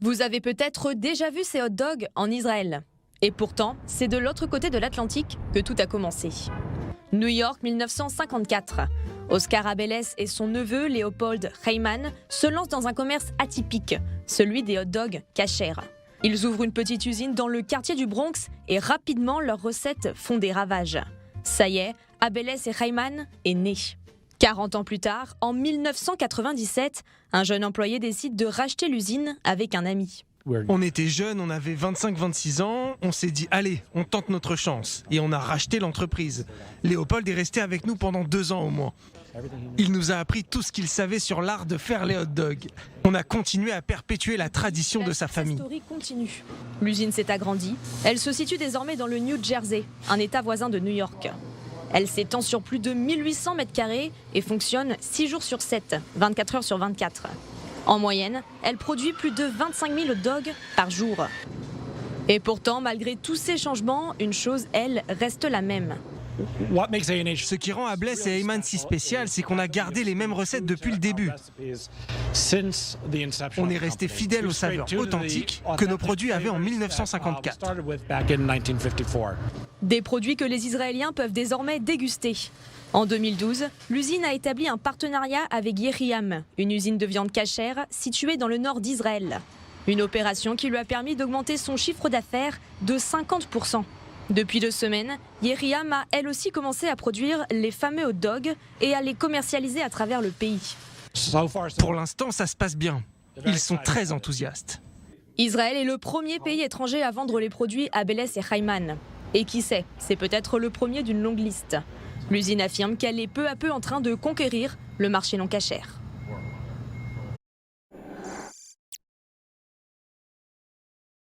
Vous avez peut-être déjà vu ces hot dogs en Israël. Et pourtant, c'est de l'autre côté de l'Atlantique que tout a commencé. New York 1954. Oscar Abelles et son neveu Léopold Reimann se lancent dans un commerce atypique, celui des hot dogs kashers. Ils ouvrent une petite usine dans le quartier du Bronx et rapidement leurs recettes font des ravages. Ça y est, Abelles et Reimann est né. 40 ans plus tard, en 1997, un jeune employé décide de racheter l'usine avec un ami. On était jeunes, on avait 25-26 ans, on s'est dit allez, on tente notre chance et on a racheté l'entreprise. Léopold est resté avec nous pendant 2 ans au moins. Il nous a appris tout ce qu'il savait sur l'art de faire les hot dogs. On a continué à perpétuer la tradition de sa famille. La story continue. L'usine s'est agrandie. Elle se situe désormais dans le New Jersey, un état voisin de New York. Elle s'étend sur plus de 1800 mètres carrés et fonctionne 6 jours sur 7, 24 heures sur 24. En moyenne, elle produit plus de 25 000 hot dogs par jour. Et pourtant, malgré tous ces changements, une chose, elle, reste la même. Ce qui rend Abelles et Reimann si spécial, c'est qu'on a gardé les mêmes recettes depuis le début. On est resté fidèle aux saveurs authentiques que nos produits avaient en 1954. Des produits que les Israéliens peuvent désormais déguster. En 2012, l'usine a établi un partenariat avec Yeriam, une usine de viande cachère située dans le nord d'Israël. Une opération qui lui a permis d'augmenter son chiffre d'affaires de 50%. Depuis 2 semaines, Yeriam a elle aussi commencé à produire les fameux hot dogs et à les commercialiser à travers le pays. Pour l'instant, ça se passe bien. Ils sont très enthousiastes. Israël est le premier pays étranger à vendre les produits Abelles et Reimann. Et qui sait, c'est peut-être le premier d'une longue liste. L'usine affirme qu'elle est peu à peu en train de conquérir le marché non cachère.